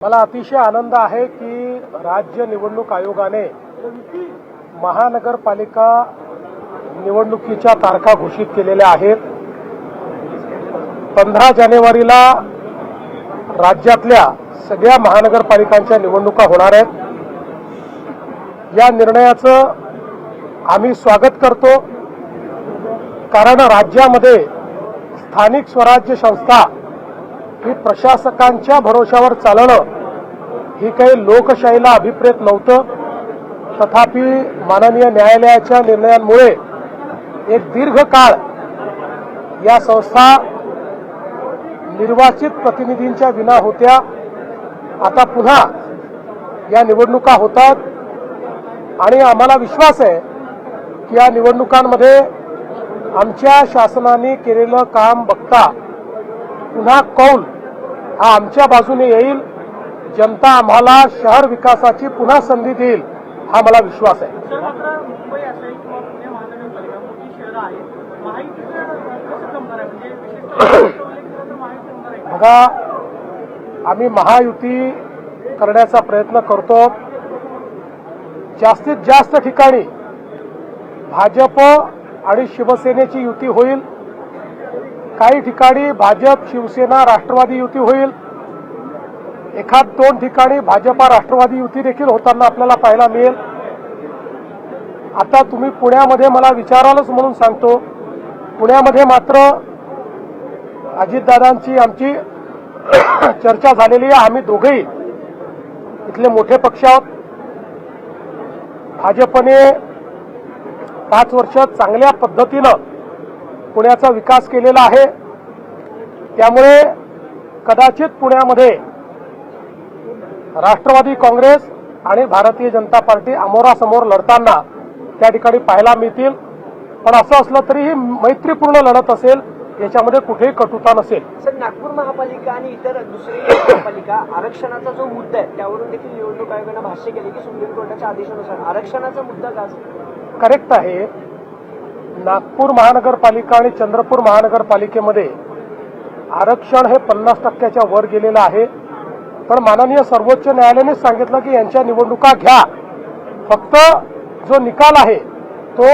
मला अतिशय आनंद आहे की राज्य निवडणूक आयोगाने महानगरपालिका निवडणुकीच्या तारखा घोषित केलेल्या आहेत। 15 जानेवारीला राज्यातल्या सगळ्या महानगरपालिकांच्या निवडणुका होणार आहेत। या निर्णयाचं आम्ही स्वागत करतो, कारण राज्यामध्ये स्थानिक स्वराज्य संस्था ही प्रशासकांच्या भरोशावर चालणं ही काही लोकशाहीला अभिप्रेत नव्हतं। तथापि माननीय न्यायालयाच्या निर्णयांमुळे एक दीर्घ काळ या संस्था निर्वाचित प्रतिनिधींच्या विना होत्या। आता पुन्हा या निवडणुका होतात आणि आम्हाला विश्वास आहे की या निवडणुकांमध्ये आमच्या शासनाने केलेलं काम बघता पुन्हा कौल हा आमच्या बाजूने येईल। जनता आम्हाला शहर विकासाची पुन्हा संधी देईल हा मला विश्वास आहे। मुंबई असेल किंवा पुणे महानगरपालिका मोठी शहरं आहेत, बघा, आम्ही महायुती करण्याचा प्रयत्न करतो। जास्तीत जास्त ठिकाणी भाजप आणि शिवसेनेची युती होईल, काही ठिकाणी भाजप शिवसेना राष्ट्रवादी युती होईल, एखाद दोन ठिकाणी भाजपा राष्ट्रवादी युती देखील होताना आपल्याला पाहायला मिळेल। आता तुम्ही पुण्यामध्ये मला विचारालच म्हणून सांगतो, पुण्यामध्ये मात्र अजितदादांची आमची चर्चा झालेली आहे। आम्ही दोघेही इथले मोठे पक्ष आहोत। भाजपने 5 वर्ष चांगल्या पद्धतीनं पुण्याचा विकास केलेला आहे, त्यामुळे कदाचित पुण्यामध्ये राष्ट्रवादी काँग्रेस आणि भारतीय जनता पार्टी अमोरासमोर लढताना त्या ठिकाणी पाहायला मिळतील। पण असं असलं तरी ही मैत्रीपूर्ण लढत असेल, याच्यामध्ये कुठेही कटुता नसेल। सर, नागपूर महापालिका आणि इतर दुसरी महापालिका आरक्षणाचा जो मुद्दा आहे त्यावरून देखील निवडणूक आयोगाने भाष्य केले की सुप्रीम कोर्टाच्या आदेशानुसार आरक्षणाचा मुद्दा का करेक्ट आहे। नागपूर महानगरपालिका आणि चंद्रपूर महानगरपालिकेमध्ये आरक्षण हे 50% वर गेलेलं आहे। पण माननीय सर्वोच्च न्यायालयाने सांगितलं की यांच्या निवडणुका घ्या, फक्त जो निकाल आहे तो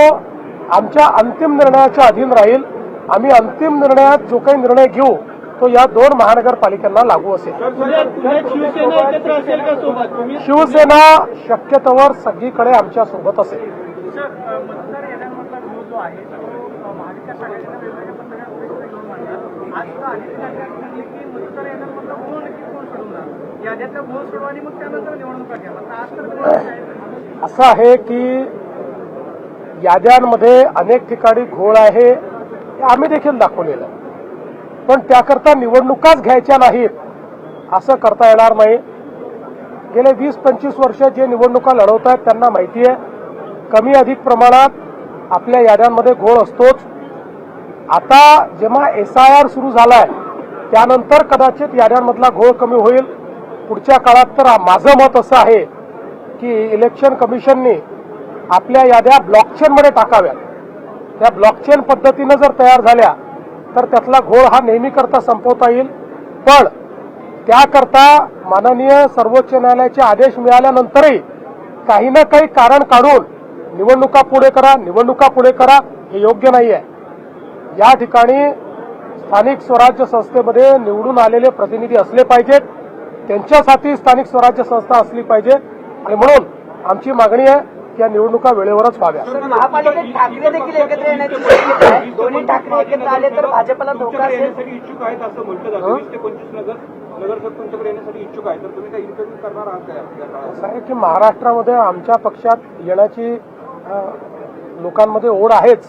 आमच्या अंतिम निर्णयाच्या अधीन राहील। आम्ही अंतिम निर्णयात जो काही निर्णय घेऊ तो या 2 महानगरपालिकांना लागू असेल। शिवसेना शक्यतोवर सगळीकडे आमच्या सोबत असेल। असं आहे की याद्यांमध्ये अनेक ठिकाणी घोळ आहे, हे आम्ही देखील दाखवलेलं आहे। पण त्याकरता निवडणुकाच घ्यायच्या नाहीत असं करता येणार नाही। गेले 20-25 वर्ष जे निवडणुका लढवत आहेत त्यांना माहिती आहे, कमी अधिक प्रमाणात आपल्या याद्यांमध्ये घोळ असतोच। आता जेव्हा SIR सुरू झालाय त्यानंतर कदाचित याद्यांमधला घोळ कमी होईल। पुढच्या काळात तर माझं मत असं आहे की इलेक्शन कमिशनने आपल्या याद्या ब्लॉकचेनमध्ये टाकाव्यात। त्या ब्लॉकचेन पद्धतीनं जर तयार झाल्या तर त्यातला घोळ हा नेहमी करता संपवता येईल। पण त्याकरता माननीय सर्वोच्च न्यायालयाचे आदेश मिळाल्यानंतरही काही ना काही कारण काढून निवडणुका पुढे करा हे योग्य नाही आहे। या ठिकाणी स्थानिक स्वराज्य संस्थेमध्ये निवडून आलेले प्रतिनिधी असले पाहिजेत, त्यांच्यासाठी स्थानिक स्वराज्य संस्था असली पाहिजे आणि म्हणून आमची मागणी आहे की या निवडणुका वेळेवरच व्हाव्या। महापालिकेत ठाकरे देखील एकत्र येण्याची शक्यता आहे, दोन्ही ठाकरे एकत्र आले तर भाजपला धोका असेल इच्छुक आहेत असं म्हटलं जातं। 20 ते 25 नगरसेवक तुमच्याकडे येण्यासाठी इच्छुक आहेत, तर तुम्ही काही इंटरव्ह्यू करणार आहात काय? असं आहे की महाराष्ट्रामध्ये आमच्या पक्षात येण्याची लोकांमध्ये ओढ आहेच।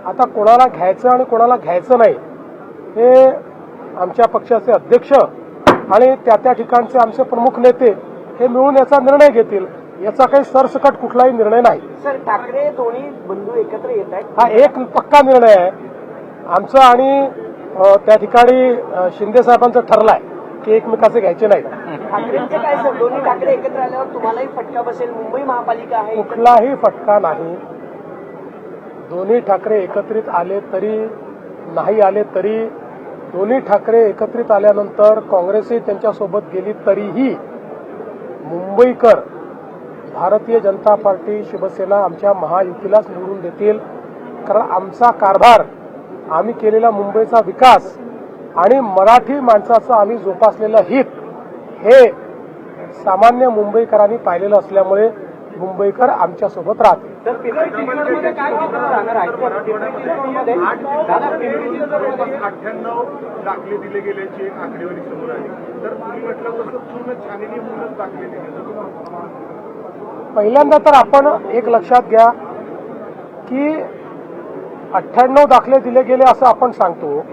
आता कोणाला घ्यायचं आणि कोणाला घ्यायचं नाही हे आमच्या पक्षाचे अध्यक्ष आणि त्या ठिकाणचे आमचे प्रमुख नेते हे मिळून याचा निर्णय घेतील। याचा काही सरसकट कुठलाही निर्णय नाही। सर, ठाकरे दोन्ही बंधू एकत्र येत आहेत, हा एक पक्का निर्णय आहे आमचा आणि त्या ठिकाणी शिंदे साहेबांचं ठरलंय की एकमेकाचे घ्यायचे नाही। ठाकरेंचे काय सर, दोन्ही ठाकरे एकत्र आल्यावर तुम्हालाही फटका बसेल, मुंबई महापालिका आहे। कुठलाही फटका नाही। दोन्ही ठाकरे एकत्रित आले तरी नाही आले तरी दोन्ही ठाकरे एकत्रित आल्यानंतर काँग्रेसही त्यांच्यासोबत गेली तरीही मुंबईकर भारतीय जनता पार्टी शिवसेना आमच्या महायुतीलाच निवडून देतील. कारण आमचा कारभार, आम्ही केलेला मुंबईचा विकास आणि मराठी माणसाचं आम्ही जोपासलेलं हित हे सामान्य मुंबईकरांनी पाहिलेलं असल्यामुळे मुंबईकर आमच्यासोबत राहतील. तर पिंपरी चिंचवडमध्ये काय चित्र राहणार आहे? पिंपरी चिंचवडमध्ये दादा, पिंपरी चिंचवडमध्ये 98 दाखले दिले गेल्याची एक आकडेवारी समोर आली. तर तुम्ही म्हटलं तसं पूर्ण छाननी म्हणूनच दाखले दिले. पहिल्यांदा तर आपण एक लक्षात घ्या की 98 दाखले दिले गेले असं आपण सांगतो,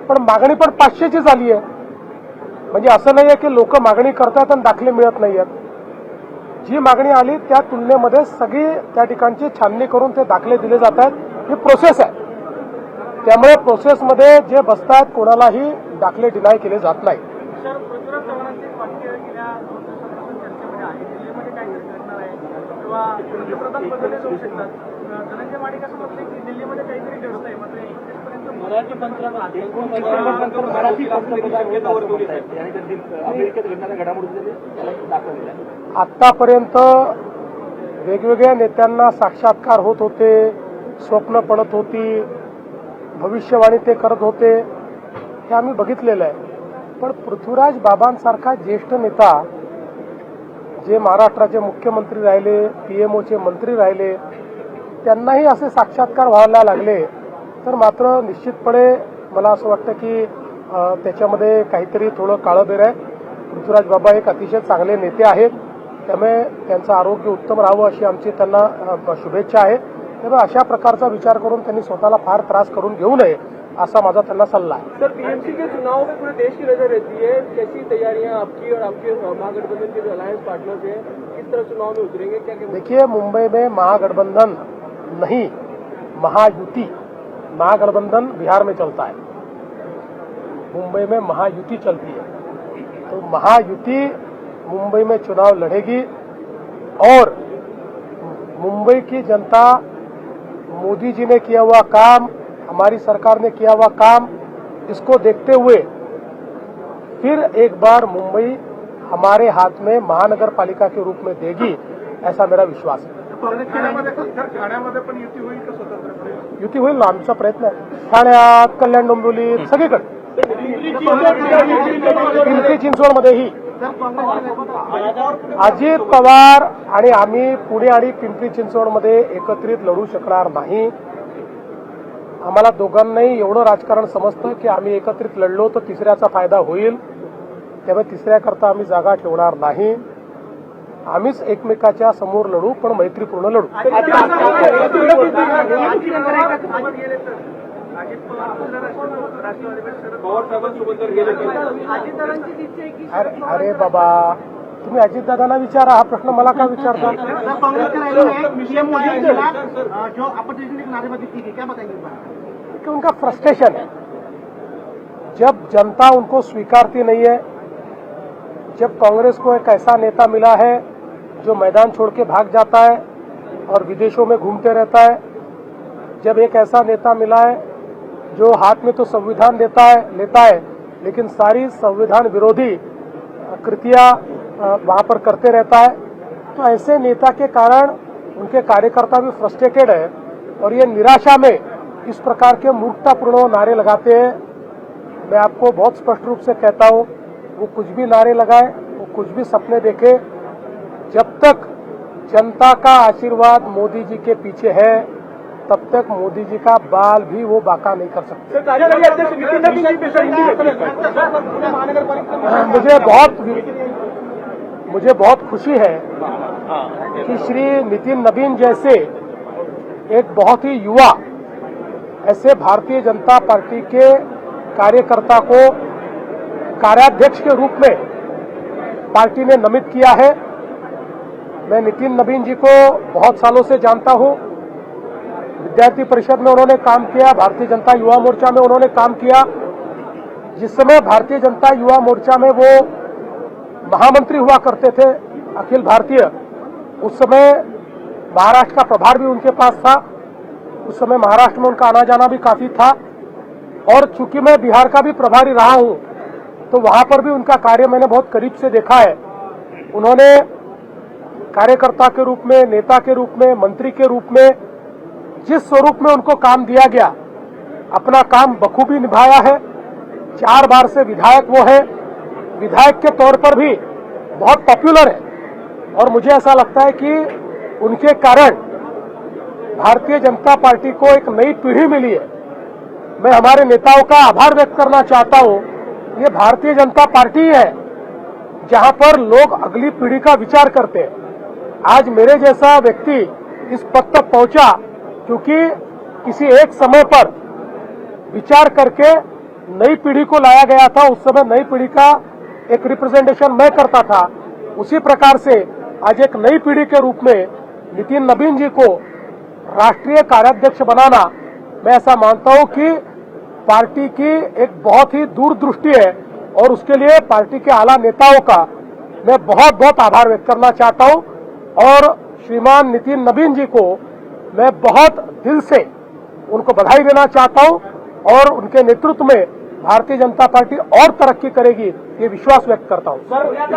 पण मागणी पण 500ची झाली आहे. म्हणजे असं नाही आहे की लोक मागणी करतात आणि दाखले मिळत नाही आहेत. जी मागणी आली त्या तुलनेमध्ये सगळी त्या ठिकाणची छाननी करून ते दाखले दिले जातात. ही प्रोसेस आहे. त्यामुळे प्रोसेसमध्ये जे बसतात कोणालाही दाखले डिनाय केले जात नाही. सर, पृथ्वीराज चव्हाणांचे वाक्य गेल्या 2 दिवसांपासून चर्चेमध्ये आहे. दिल्लीमध्ये काय घडणार आहे किंवा पंतप्रधान बदलले जाऊ शकतात. धनंजय माडिक असं म्हटलं की दिल्लीमध्ये काहीतरी घडत आहे. मात्र 31 पर्यंत मराठी पंतप्रधान अमेरिकेत घडणाऱ्या घडामोडी दाखवलेल्या. आतापर्यंत वेगवेगळ्या नेत्यांना साक्षात्कार होत होते, स्वप्न पडत होती, भविष्यवाणी ते करत होते, हे आम्ही बघितलेलं आहे. पण पृथ्वीराज बाबांसारखा ज्येष्ठ नेता जे महाराष्ट्राचे मुख्यमंत्री राहिले, पीएमओचे मंत्री राहिले, त्यांनाही असे साक्षात्कार व्हायला लागले तर मात्र निश्चितपणे मला असं वाटतं की त्याच्यामध्ये काहीतरी थोडं काळबेर आहे. पृथ्वीराज बाबा एक अतिशय चांगले नेते आहेत, त्यामुळे त्यांचं आरोग्य उत्तम राहावं अशी आमची त्यांना शुभेच्छा आहे. त्यामुळे अशा प्रकारचा विचार करून त्यांनी स्वतःला फार त्रास करून घेऊ नये असा माझा त्यांना सल्ला है. सर, पीएमसी के चुनाव में पूरे देश की नजर रहती है. कैसी तैयारियां आपकी और आपके महागठबंधन के जो अलायंस पार्टनर्स हैं, किस तरह चुनाव में उतरेंगे? क्या देखिए, मुंबई में महागठबंधन नहीं, महायुति. महागठबंधन बिहार में चलता है, मुंबई में महायुति चलती है. तो महायुति मुंबई में चुनाव लड़ेगी और मुंबई की जनता मोदी जी ने किया हुआ काम, हमारी सरकार ने किया हुआ काम, इसको देखते हुए फिर एक बार मुंबई हमारे हाथ में महानगर पालिका के रूप में देगी, ऐसा मेरा विश्वास है. ठाण्यामध्ये पण युती होईल का स्वतंत्रपणे? युती होईल ना, आमचा प्रयत्न आहे. ठाण्यात, कल्याण डोंबिवलीत, सगळीकडे, पिंपरी चिंचवडमध्येही. अजित पवार आणि आम्ही पुणे आणि पिंपरी चिंचवडमध्ये एकत्रित लढू शकणार नाही. आम्हाला दोघांनाही एवढं राजकारण समजतं की आम्ही एकत्रित लढलो तर तिसऱ्याचा फायदा होईल. त्यामुळे तिसऱ्याकरता आम्ही जागा ठेवणार नाही. आम्हीच एकमेकाच्या समोर लढू, पण मैत्रीपूर्ण लढू. अरे बाबा, तुम्ही अजितदादांना विचारा, हा प्रश्न मला का विचारता? जो अपोजिशन की नारेबाजी की क्या बताएंगे? कि उनका फ्रस्ट्रेशन है. जब जनता उनको स्वीकारती नहीं है, जब कांग्रेस को एक ऐसा नेता मिला है जो मैदान छोड़ के भाग जाता है और विदेशों में घूमते रहता है, जब एक ऐसा नेता मिला है जो हाथ में तो संविधान लेता है लेकिन सारी संविधान विरोधी कृतियां वहां पर करते रहता है, तो ऐसे नेता के कारण उनके कार्यकर्ता भी फ्रस्ट्रेटेड है और ये निराशा में इस प्रकार के मूर्खतापूर्ण नारे लगाते हैं. मैं आपको बहुत स्पष्ट रूप से कहता हूं, वो कुछ भी नारे लगाए, वो कुछ भी सपने देखे, जब तक जनता का आशीर्वाद मोदी जी के पीछे है तब तक मोदी जी का बाल भी वो बाका नहीं कर सकते. मुझे बहुत खुशी है कि श्री नितिन नवीन जैसे एक बहुत ही युवा ऐसे भारतीय जनता पार्टी के कार्यकर्ता को कार्याध्यक्ष के रूप में पार्टी ने नामित किया है. मैं नितिन नवीन जी को बहुत सालों से जानता हूं. विद्यार्थी परिषद में उन्होंने काम किया, भारतीय जनता युवा मोर्चा में उन्होंने काम किया. जिस समय भारतीय जनता युवा मोर्चा में वो महामंत्री हुआ करते थे अखिल भारतीय, उस समय महाराष्ट्र का प्रभार भी उनके पास था. उस समय महाराष्ट्र में उनका आना जाना भी काफी था. और चूंकि मैं बिहार का भी प्रभारी रहा हूं, तो वहां पर भी उनका कार्य मैंने बहुत करीब से देखा है। उन्होंने कार्यकर्ता के रूप में, नेता के रूप में, मंत्री के रूप में जिस स्वरूप में उनको काम दिया गया, अपना काम बखूबी निभाया है। 4 बार से विधायक वो है, विधायक के तौर पर भी बहुत पॉपुलर है और मुझे ऐसा लगता है कि उनके कारण भारतीय जनता पार्टी को एक नई पीढ़ी मिली है। मैं हमारे नेताओं का आभार व्यक्त करना चाहता हूं। ये भारतीय जनता पार्टी है जहां पर लोग अगली पीढ़ी का विचार करते हैं। आज मेरे जैसा व्यक्ति इस पद तक पहुंचा क्योंकि किसी एक समय पर विचार करके नई पीढ़ी को लाया गया था। उस समय नई पीढ़ी का एक रिप्रेजेंटेशन मैं करता था। उसी प्रकार से आज एक नई पीढ़ी के रूप में नितिन नबीन जी को राष्ट्रीय कार्याध्यक्ष बनाना, मैं ऐसा मानता हूं कि पार्टी की एक बहुत ही दूरदृष्टि है और उसके लिए पार्टी के आला नेताओं का मैं बहुत बहुत आभार व्यक्त करना चाहता हूं और श्रीमान नितिन नबीन जी को मैं बहुत दिल से उनको बधाई देना चाहता हूं और उनके नेतृत्व में भारतीय जनता पार्टी और तरक्की करेगी, ये विश्वास व्यक्त करता हूं।